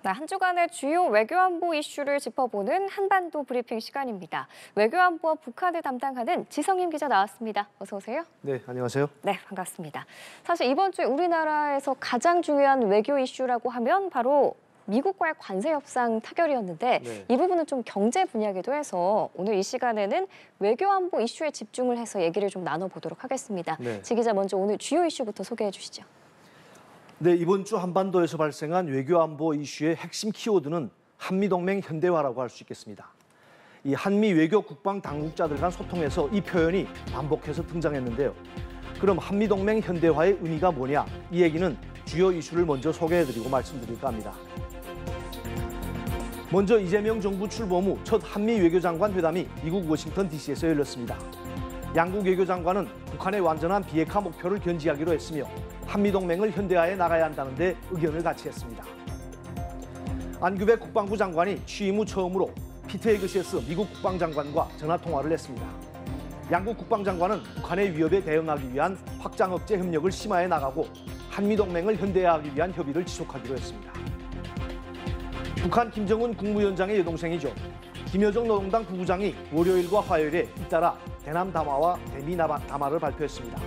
네, 한 주간의 주요 외교안보 이슈를 짚어보는 한반도 브리핑 시간입니다. 외교안보와 북한을 담당하는 지성임 기자 나왔습니다. 어서 오세요. 네, 안녕하세요. 네, 반갑습니다. 사실 이번 주에 우리나라에서 가장 중요한 외교 이슈라고 하면 바로 미국과의 관세 협상 타결이었는데 네. 이 부분은 좀 경제 분야이기도 해서 오늘 이 시간에는 외교안보 이슈에 집중을 해서 얘기를 좀 나눠보도록 하겠습니다. 네. 지 기자 먼저 오늘 주요 이슈부터 소개해 주시죠. 네, 이번 주 한반도에서 발생한 외교안보 이슈의 핵심 키워드는 한미동맹 현대화라고 할 수 있겠습니다. 이 한미 외교 국방 당국자들 간 소통에서 이 표현이 반복해서 등장했는데요. 그럼 한미동맹 현대화의 의미가 뭐냐? 이 얘기는 주요 이슈를 먼저 소개해드리고 말씀드릴까 합니다. 먼저 이재명 정부 출범 후 첫 한미 외교장관 회담이 미국 워싱턴 DC에서 열렸습니다. 양국 외교장관은 북한의 완전한 비핵화 목표를 견지하기로 했으며 한미동맹을 현대화해 나가야 한다는 데 의견을 같이 했습니다. 안규백 국방부 장관이 취임 후 처음으로 피트 헤그시스 미국 국방장관과 전화통화를 했습니다. 양국 국방장관은 북한의 위협에 대응하기 위한 확장 억제 협력을 심화해 나가고 한미동맹을 현대화하기 위한 협의를 지속하기로 했습니다. 북한 김정은 국무위원장의 여동생이죠. 김여정 노동당 부부장이 월요일과 화요일에 잇따라 대남 담화와 대미 담화를 발표했습니다.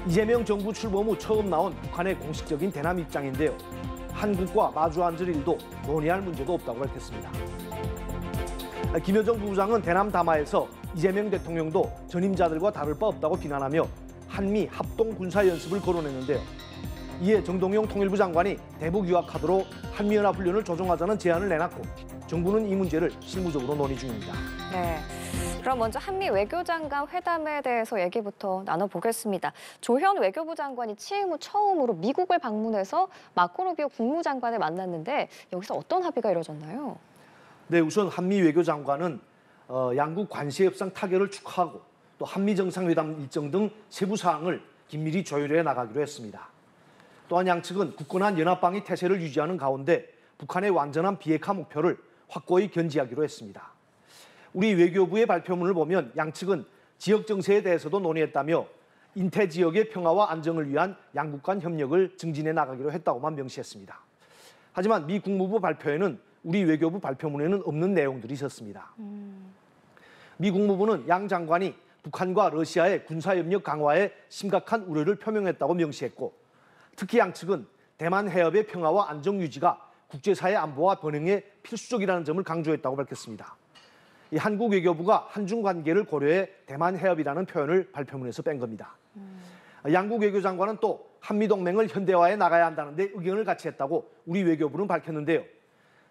이재명 정부 출범 후 처음 나온 북한의 공식적인 대남 입장인데요. 한국과 마주 앉을 일도 논의할 문제도 없다고 밝혔습니다. 김여정 부부장은 대남 담화에서 이재명 대통령도 전임자들과 다를 바 없다고 비난하며 한미 합동 군사 연습을 거론했는데요. 이에 정동영 통일부 장관이 대북 유학하도록 한미연합 훈련을 조정하자는 제안을 내놨고 정부는 이 문제를 실무적으로 논의 중입니다. 네. 그럼 먼저 한미 외교장관 회담에 대해서 얘기부터 나눠보겠습니다. 조현 외교부 장관이 취임 후 처음으로 미국을 방문해서 마코 루비오 국무장관을 만났는데 여기서 어떤 합의가 이루어졌나요? 네, 우선 한미 외교장관은 양국 관세 협상 타결을 축하하고 또 한미 정상회담 일정 등 세부 사항을 긴밀히 조율해 나가기로 했습니다. 또한 양측은 굳건한 연합방위 태세를 유지하는 가운데 북한의 완전한 비핵화 목표를 확고히 견지하기로 했습니다. 우리 외교부의 발표문을 보면 양측은 지역 정세에 대해서도 논의했다며 인태 지역의 평화와 안정을 위한 양국 간 협력을 증진해 나가기로 했다고만 명시했습니다. 하지만 미 국무부 발표에는 우리 외교부 발표문에는 없는 내용들이 있었습니다. 미 국무부는 양 장관이 북한과 러시아의 군사협력 강화에 심각한 우려를 표명했다고 명시했고 특히 양측은 대만 해협의 평화와 안정 유지가 국제사회 안보와 번영에 필수적이라는 점을 강조했다고 밝혔습니다. 이 한국 외교부가 한중 관계를 고려해 대만 해협이라는 표현을 발표문에서 뺀 겁니다. 양국 외교장관은 또 한미동맹을 현대화해 나가야 한다는 데 의견을 같이 했다고 우리 외교부는 밝혔는데요.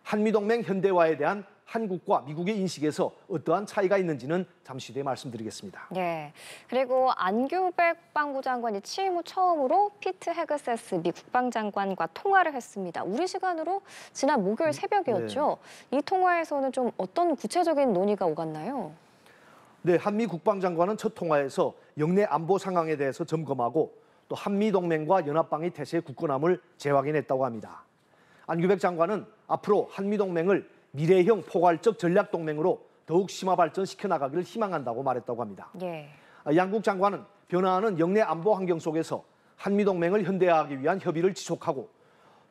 한미동맹 현대화에 대한 한국과 미국의 인식에서 어떠한 차이가 있는지는 잠시 뒤에 말씀드리겠습니다. 네. 그리고 안규백 국방부 장관이 취임 후 처음으로 피트 헤그세스 미 국방장관과 통화를 했습니다. 우리 시간으로 지난 목요일 새벽이었죠. 네. 이 통화에서는 좀 어떤 구체적인 논의가 오갔나요? 네, 한미 국방장관은 첫 통화에서 영내 안보 상황에 대해서 점검하고 또 한미동맹과 연합방위 태세의 굳건함을 재확인했다고 합니다. 안규백 장관은 앞으로 한미동맹을 미래형 포괄적 전략동맹으로 더욱 심화 발전시켜 나가기를 희망한다고 말했다고 합니다. 예. 양국 장관은 변화하는 영내 안보 환경 속에서 한미동맹을 현대화하기 위한 협의를 지속하고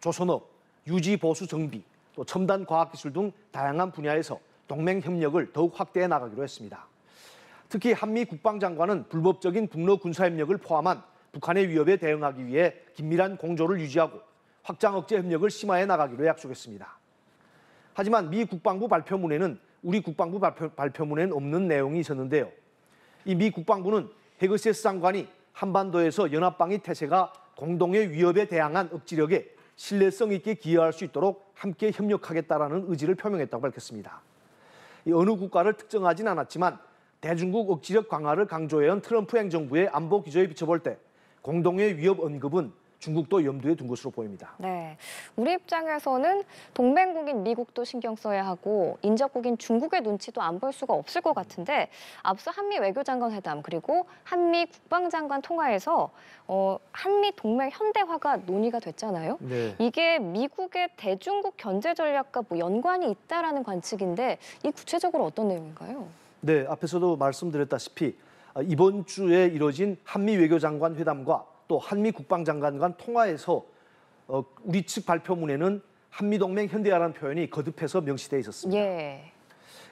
조선업, 유지 보수 정비, 또 첨단 과학기술 등 다양한 분야에서 동맹 협력을 더욱 확대해 나가기로 했습니다. 특히 한미 국방장관은 불법적인 북러 군사협력을 포함한 북한의 위협에 대응하기 위해 긴밀한 공조를 유지하고 확장 억제 협력을 심화해 나가기로 약속했습니다. 하지만 미 국방부 발표문에는 우리 국방부 발표문에는 없는 내용이 있었는데요. 이 미 국방부는 헤그시스 장관이 한반도에서 연합방위 태세가 공동의 위협에 대항한 억지력에 신뢰성 있게 기여할 수 있도록 함께 협력하겠다라는 의지를 표명했다고 밝혔습니다. 이 어느 국가를 특정하진 않았지만 대중국 억지력 강화를 강조해온 트럼프 행정부의 안보 기조에 비춰볼 때 공동의 위협 언급은 중국도 염두에 둔 것으로 보입니다. 네, 우리 입장에서는 동맹국인 미국도 신경 써야 하고 인접국인 중국의 눈치도 안 볼 수가 없을 것 같은데 앞서 한미 외교장관 회담 그리고 한미 국방장관 통화에서 한미 동맹 현대화가 논의가 됐잖아요. 네. 이게 미국의 대중국 견제 전략과 뭐 연관이 있다라는 관측인데 이 구체적으로 어떤 내용인가요? 네, 앞에서도 말씀드렸다시피 이번 주에 이뤄진 한미 외교장관 회담과 또 한미 국방장관 간 통화에서 우리 측 발표문에는 한미동맹 현대화라는 표현이 거듭해서 명시되어 있었습니다. 예.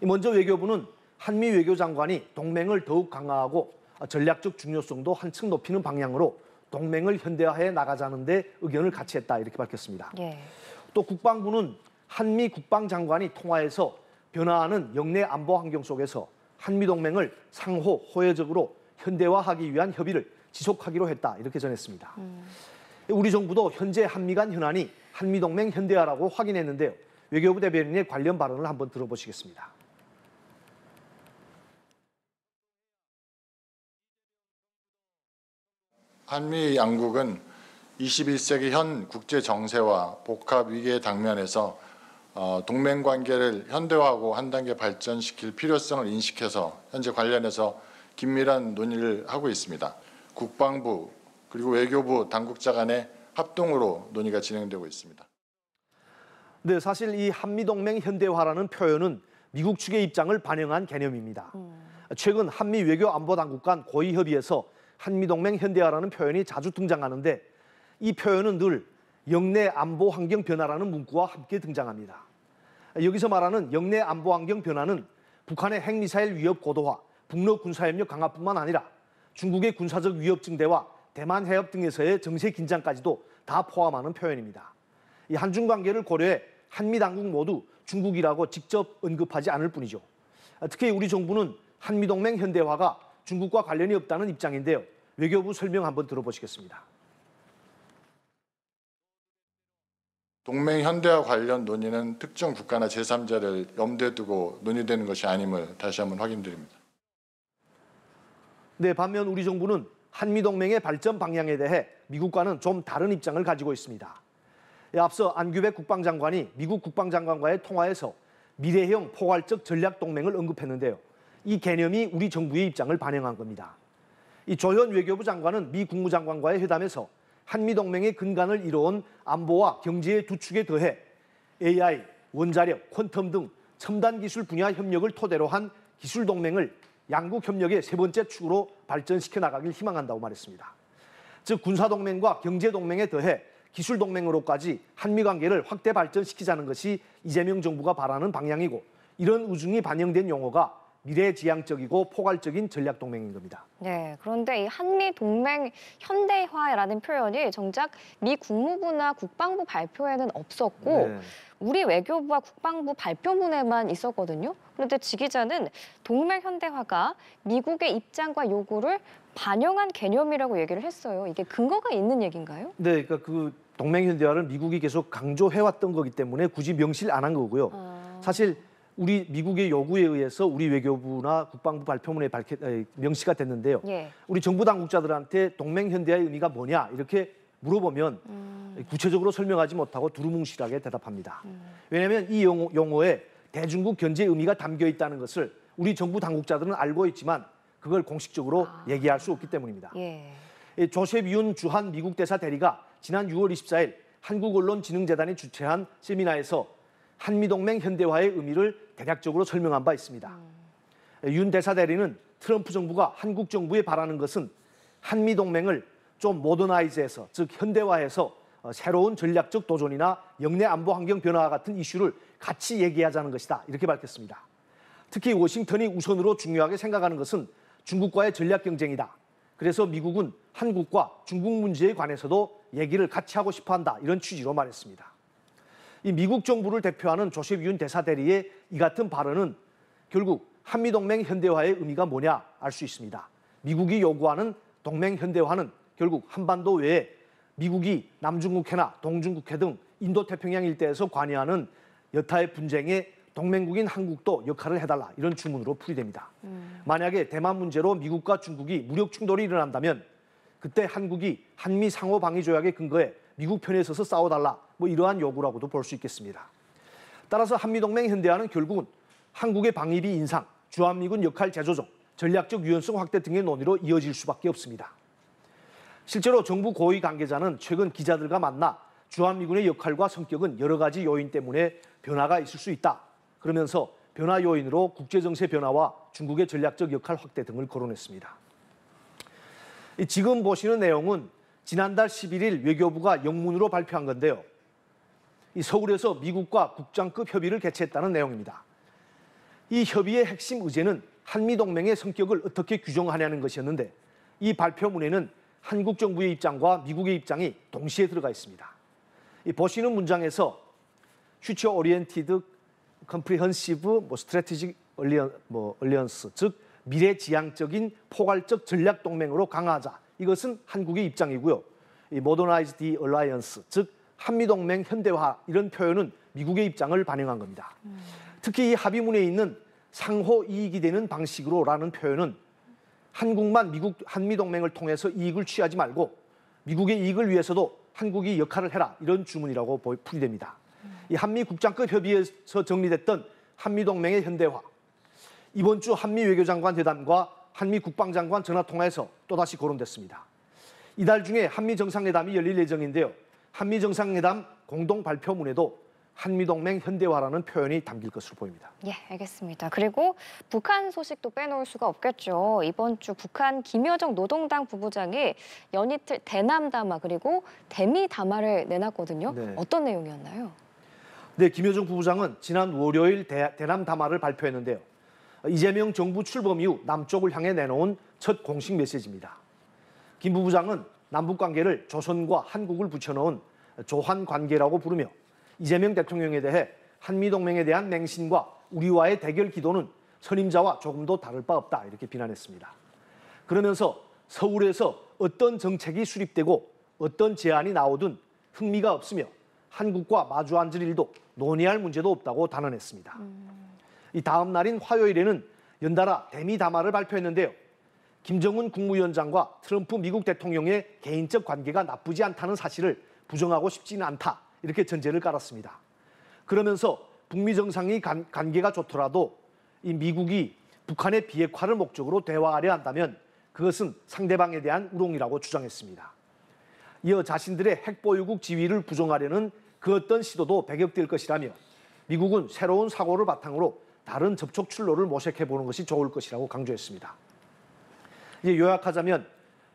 먼저 외교부는 한미 외교장관이 동맹을 더욱 강화하고 전략적 중요성도 한층 높이는 방향으로 동맹을 현대화해 나가자는 데 의견을 같이 했다 이렇게 밝혔습니다. 예. 또 국방부는 한미 국방장관이 통화해서 변화하는 영내 안보 환경 속에서 한미동맹을 상호 호혜적으로 현대화하기 위한 협의를 지속하기로 했다 이렇게 전했습니다. 우리 정부도 현재 한미 간 현안이 한미동맹 현대화라고 확인했는데요. 외교부 대변인의 관련 발언을 한번 들어보시겠습니다. 한미 양국은 21세기 현 국제 정세와 복합 위기에 당면해서 동맹 관계를 현대화하고 한 단계 발전시킬 필요성을 인식해서 현재 관련해서 긴밀한 논의를 하고 있습니다. 국방부 그리고 외교부 당국자 간의 합동으로 논의가 진행되고 있습니다. 네, 사실 이 한미동맹 현대화라는 표현은 미국 측의 입장을 반영한 개념입니다. 최근 한미 외교안보당국 간 고위 협의에서 한미동맹 현대화라는 표현이 자주 등장하는데 이 표현은 늘 영내 안보 환경 변화라는 문구와 함께 등장합니다. 여기서 말하는 영내 안보 환경 변화는 북한의 핵미사일 위협 고도화, 북러 군사협력 강화뿐만 아니라 중국의 군사적 위협 증대와 대만 해협 등에서의 정세 긴장까지도 다 포함하는 표현입니다. 이 한중 관계를 고려해 한미 당국 모두 중국이라고 직접 언급하지 않을 뿐이죠. 특히 우리 정부는 한미동맹 현대화가 중국과 관련이 없다는 입장인데요. 외교부 설명 한번 들어보시겠습니다. 동맹 현대화 관련 논의는 특정 국가나 제3자를 염두에 두고 논의되는 것이 아님을 다시 한번 확인드립니다. 네, 반면 우리 정부는 한미동맹의 발전 방향에 대해 미국과는 좀 다른 입장을 가지고 있습니다. 앞서 안규백 국방장관이 미국 국방장관과의 통화에서 미래형 포괄적 전략동맹을 언급했는데요. 이 개념이 우리 정부의 입장을 반영한 겁니다. 이 조현 외교부 장관은 미 국무장관과의 회담에서 한미동맹의 근간을 이뤄온 안보와 경제의 두 축에 더해 AI, 원자력, 퀀텀 등 첨단 기술 분야 협력을 토대로 한 기술동맹을 양국 협력의 세 번째 축으로 발전시켜 나가길 희망한다고 말했습니다. 즉 군사동맹과 경제동맹에 더해 기술동맹으로까지 한미관계를 확대 발전시키자는 것이 이재명 정부가 바라는 방향이고 이런 우중이 반영된 용어가 미래지향적이고 포괄적인 전략동맹인 겁니다. 네, 그런데 이 한미 동맹 현대화라는 표현이 정작 미 국무부나 국방부 발표에는 없었고 네. 우리 외교부와 국방부 발표문에만 있었거든요. 그런데 지 기자는 동맹 현대화가 미국의 입장과 요구를 반영한 개념이라고 얘기를 했어요. 이게 근거가 있는 얘기인가요? 네, 그러니까 그 동맹 현대화를 미국이 계속 강조해왔던 거기 때문에 굳이 명시를 안 한 거고요. 사실 우리 미국의 요구에 의해서 우리 외교부나 국방부 발표문에 명시가 됐는데요. 예. 우리 정부 당국자들한테 동맹 현대화의 의미가 뭐냐 이렇게 물어보면 구체적으로 설명하지 못하고 두루뭉실하게 대답합니다. 왜냐하면 이 용어에 대중국 견제 의미가 담겨 있다는 것을 우리 정부 당국자들은 알고 있지만 그걸 공식적으로 얘기할 수 없기 때문입니다. 예. 조셉 윤 주한 미국 대사 대리가 지난 6월 24일 한국언론진흥재단이 주최한 세미나에서 한미동맹 현대화의 의미를 대략적으로 설명한 바 있습니다. 윤 대사 대리는 트럼프 정부가 한국 정부에 바라는 것은 한미동맹을 좀 모더나이즈해서 즉 현대화해서 새로운 전략적 도전이나 영내 안보 환경 변화와 같은 이슈를 같이 얘기하자는 것이다 이렇게 밝혔습니다. 특히 워싱턴이 우선으로 중요하게 생각하는 것은 중국과의 전략 경쟁이다. 그래서 미국은 한국과 중국 문제에 관해서도 얘기를 같이 하고 싶어한다 이런 취지로 말했습니다. 이 미국 정부를 대표하는 조셉 윤 대사 대리의 이 같은 발언은 결국 한미동맹 현대화의 의미가 뭐냐 알 수 있습니다. 미국이 요구하는 동맹 현대화는 결국 한반도 외에 미국이 남중국해나 동중국해 등 인도태평양 일대에서 관여하는 여타의 분쟁에 동맹국인 한국도 역할을 해달라 이런 주문으로 풀이됩니다. 만약에 대만 문제로 미국과 중국이 무력 충돌이 일어난다면 그때 한국이 한미 상호방위조약에 근거해 미국 편에 서서 싸워달라 뭐 이러한 요구라고도 볼 수 있겠습니다. 따라서 한미동맹 현대화는 결국은 한국의 방위비 인상, 주한미군 역할 재조정, 전략적 유연성 확대 등의 논의로 이어질 수밖에 없습니다. 실제로 정부 고위 관계자는 최근 기자들과 만나 주한미군의 역할과 성격은 여러 가지 요인 때문에 변화가 있을 수 있다. 그러면서 변화 요인으로 국제정세 변화와 중국의 전략적 역할 확대 등을 거론했습니다. 지금 보시는 내용은 지난달 11일 외교부가 영문으로 발표한 건데요. 이 서울에서 미국과 국장급 협의를 개최했다는 내용입니다. 이 협의의 핵심 의제는 한미동맹의 성격을 어떻게 규정하냐는 것이었는데 이 발표문에는 한국 정부의 입장과 미국의 입장이 동시에 들어가 있습니다. 이 보시는 문장에서 Future Oriented Comprehensive Strategic Alliance, 즉 미래지향적인 포괄적 전략 동맹으로 강화하자. 이것은 한국의 입장이고요. 이 Modernized Alliance, 즉 한미동맹 현대화 이런 표현은 미국의 입장을 반영한 겁니다. 특히 이 합의문에 있는 상호 이익이 되는 방식으로라는 표현은 한국만 한미동맹을 통해서 이익을 취하지 말고 미국의 이익을 위해서도 한국이 역할을 해라 이런 주문이라고 풀이됩니다. 이 한미 국장급 협의에서 정리됐던 한미동맹의 현대화, 이번 주 한미 외교장관 회담과 한미 국방장관 전화통화에서 또다시 거론됐습니다. 이달 중에 한미 정상회담이 열릴 예정인데요. 한미 정상회담 공동 발표문에도 한미동맹 현대화라는 표현이 담길 것으로 보입니다. 예, 알겠습니다. 그리고 북한 소식도 빼놓을 수가 없겠죠. 이번 주 북한 김여정 노동당 부부장이 연이틀 대남담화 그리고 대미담화를 내놨거든요. 네. 어떤 내용이었나요? 네, 김여정 부부장은 지난 월요일 대남담화를 발표했는데요. 이재명 정부 출범 이후 남쪽을 향해 내놓은 첫 공식 메시지입니다. 김 부부장은 남북관계를 조선과 한국을 붙여넣은 조한관계라고 부르며 이재명 대통령에 대해 한미동맹에 대한 맹신과 우리와의 대결 기도는 선임자와 조금도 다를 바 없다 이렇게 비난했습니다. 그러면서 서울에서 어떤 정책이 수립되고 어떤 제안이 나오든 흥미가 없으며 한국과 마주 앉을 일도 논의할 문제도 없다고 단언했습니다. 이 다음 날인 화요일에는 연달아 대미담화를 발표했는데요. 김정은 국무위원장과 트럼프 미국 대통령의 개인적 관계가 나쁘지 않다는 사실을 부정하고 싶지는 않다 이렇게 전제를 깔았습니다. 그러면서 북미 정상이 관계가 좋더라도 이 미국이 북한의 비핵화를 목적으로 대화하려 한다면 그것은 상대방에 대한 우롱이라고 주장했습니다. 이어 자신들의 핵보유국 지위를 부정하려는 그 어떤 시도도 배격될 것이라며 미국은 새로운 사고를 바탕으로 다른 접촉 출로를 모색해보는 것이 좋을 것이라고 강조했습니다. 이제 요약하자면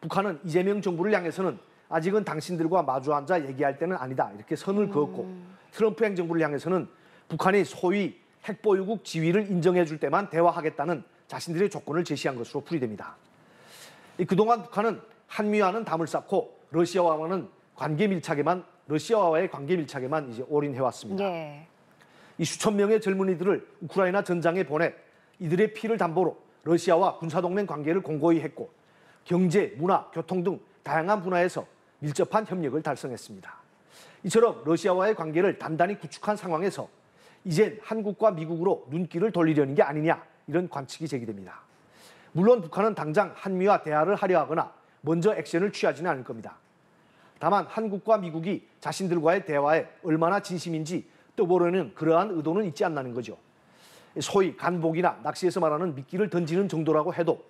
북한은 이재명 정부를 향해서는 아직은 당신들과 마주 앉아 얘기할 때는 아니다 이렇게 선을 그었고 트럼프 행정부를 향해서는 북한이 소위 핵보유국 지위를 인정해 줄 때만 대화하겠다는 자신들의 조건을 제시한 것으로 풀이됩니다. 그동안 북한은 한미와는 담을 쌓고 러시아와의 관계 밀착에만 이제 올인해왔습니다. 예. 이 수천 명의 젊은이들을 우크라이나 전장에 보내 이들의 피를 담보로 러시아와 군사동맹 관계를 공고히 했고 경제, 문화, 교통 등 다양한 분야에서 밀접한 협력을 달성했습니다. 이처럼 러시아와의 관계를 단단히 구축한 상황에서 이젠 한국과 미국으로 눈길을 돌리려는 게 아니냐 이런 관측이 제기됩니다. 물론 북한은 당장 한미와 대화를 하려 하거나 먼저 액션을 취하지는 않을 겁니다. 다만 한국과 미국이 자신들과의 대화에 얼마나 진심인지 떠보려는 그러한 의도는 있지 않나는 거죠. 소위 간복이나 낚시에서 말하는 미끼를 던지는 정도라고 해도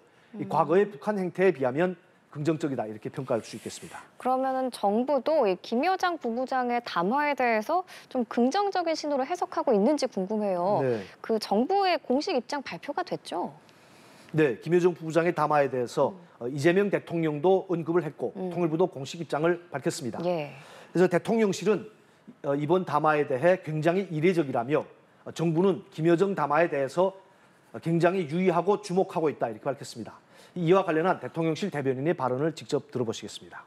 과거의 북한 행태에 비하면 긍정적이다 이렇게 평가할 수 있겠습니다. 그러면은 정부도 이 김여정 부부장의 담화에 대해서 좀 긍정적인 신호로 해석하고 있는지 궁금해요. 네. 그 정부의 공식 입장 발표가 됐죠? 네, 김여정 부부장의 담화에 대해서 이재명 대통령도 언급을 했고 통일부도 공식 입장을 밝혔습니다. 예. 그래서 대통령실은 이번 담화에 대해 굉장히 이례적이라며 정부는 김여정 담화에 대해서 굉장히 유의하고 주목하고 있다 이렇게 밝혔습니다. 이와 관련한 대통령실 대변인의 발언을 직접 들어보시겠습니다.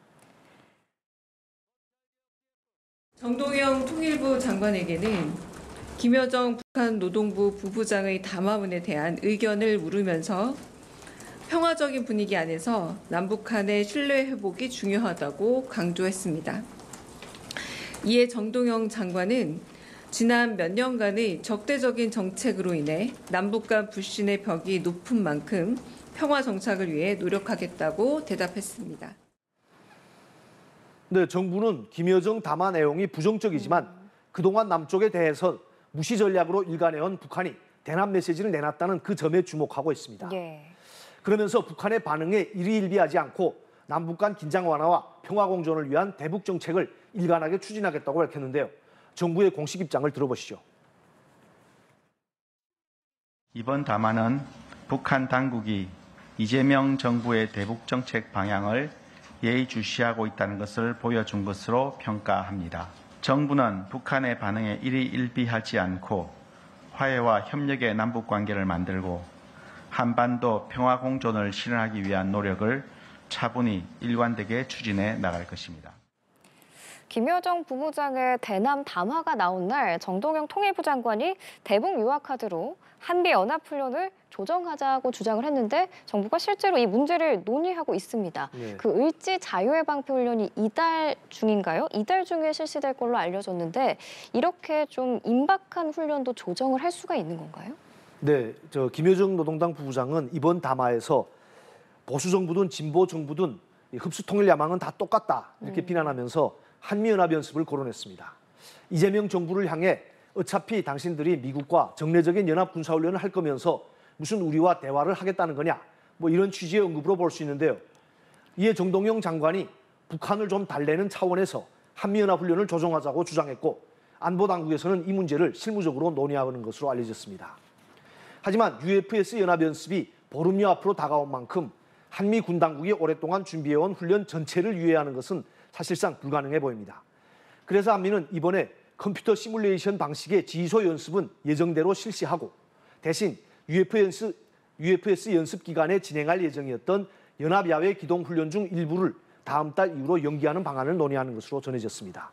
정동영 통일부 장관에게는 김여정 북한 노동부 부부장의 담화문에 대한 의견을 물으면서 평화적인 분위기 안에서 남북한의 신뢰 회복이 중요하다고 강조했습니다. 이에 정동영 장관은 지난 몇 년간의 적대적인 정책으로 인해 남북 간 불신의 벽이 높은 만큼 평화 정착을 위해 노력하겠다고 대답했습니다. 네, 정부는 김여정 담화 내용이 부정적이지만 그동안 남쪽에 대해서 무시 전략으로 일관해온 북한이 대남 메시지를 내놨다는 그 점에 주목하고 있습니다. 예. 그러면서 북한의 반응에 일희일비하지 않고 남북 간 긴장 완화와 평화 공존을 위한 대북 정책을 일관하게 추진하겠다고 밝혔는데요. 정부의 공식 입장을 들어보시죠. 이번 담화는 북한 당국이 이재명 정부의 대북 정책 방향을 예의주시하고 있다는 것을 보여준 것으로 평가합니다. 정부는 북한의 반응에 일희일비하지 않고 화해와 협력의 남북관계를 만들고 한반도 평화공존을 실현하기 위한 노력을 차분히 일관되게 추진해 나갈 것입니다. 김여정 부부장의 대남 담화가 나온 날 정동영 통일부 장관이 대북 유화 카드로 한미 연합훈련을 조정하자고 주장을 했는데 정부가 실제로 이 문제를 논의하고 있습니다. 네. 그 을지 자유해방표 훈련이 이달 중인가요? 이달 중에 실시될 걸로 알려졌는데 이렇게 좀 임박한 훈련도 조정을 할 수가 있는 건가요? 네, 김여정 노동당 부부장은 이번 담화에서 보수 정부든 진보 정부든 흡수 통일 야망은 다 똑같다 이렇게 비난하면서 한미연합연습을 거론했습니다. 이재명 정부를 향해 어차피 당신들이 미국과 정례적인 연합 군사훈련을 할 거면서 무슨 우리와 대화를 하겠다는 거냐 뭐 이런 취지의 언급으로 볼 수 있는데요. 이에 정동영 장관이 북한을 좀 달래는 차원에서 한미연합훈련을 조정하자고 주장했고 안보당국에서는 이 문제를 실무적으로 논의하는 것으로 알려졌습니다. 하지만 UFS 연합연습이 보름여 앞으로 다가온 만큼 한미 군 당국이 오랫동안 준비해온 훈련 전체를 유예하는 것은 사실상 불가능해 보입니다. 그래서 한미는 이번에 컴퓨터 시뮬레이션 방식의 지휘소 연습은 예정대로 실시하고 대신 UFS 연습 기간에 진행할 예정이었던 연합야외 기동 훈련 중 일부를 다음 달 이후로 연기하는 방안을 논의하는 것으로 전해졌습니다.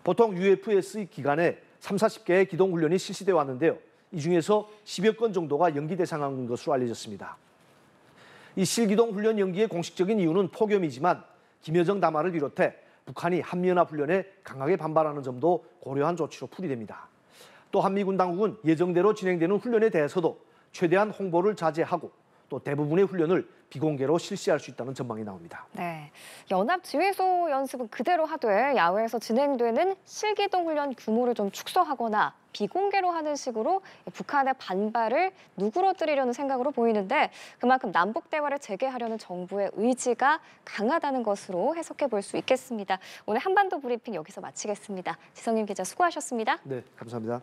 보통 UFS 기간에 30-40개의 기동 훈련이 실시되어 왔는데요. 이 중에서 10여 건 정도가 연기 대상인 것으로 알려졌습니다. 이 실기동 훈련 연기의 공식적인 이유는 폭염이지만 김여정 담화를 비롯해 북한이 한미연합훈련에 강하게 반발하는 점도 고려한 조치로 풀이됩니다. 또 한미군 당국은 예정대로 진행되는 훈련에 대해서도 최대한 홍보를 자제하고 또 대부분의 훈련을 비공개로 실시할 수 있다는 전망이 나옵니다. 네, 연합 지휘소 연습은 그대로 하되 야외에서 진행되는 실기동 훈련 규모를 좀 축소하거나 비공개로 하는 식으로 북한의 반발을 누그러뜨리려는 생각으로 보이는데 그만큼 남북 대화를 재개하려는 정부의 의지가 강하다는 것으로 해석해 볼 수 있겠습니다. 오늘 한반도 브리핑 여기서 마치겠습니다. 지성임 기자 수고하셨습니다. 네, 감사합니다.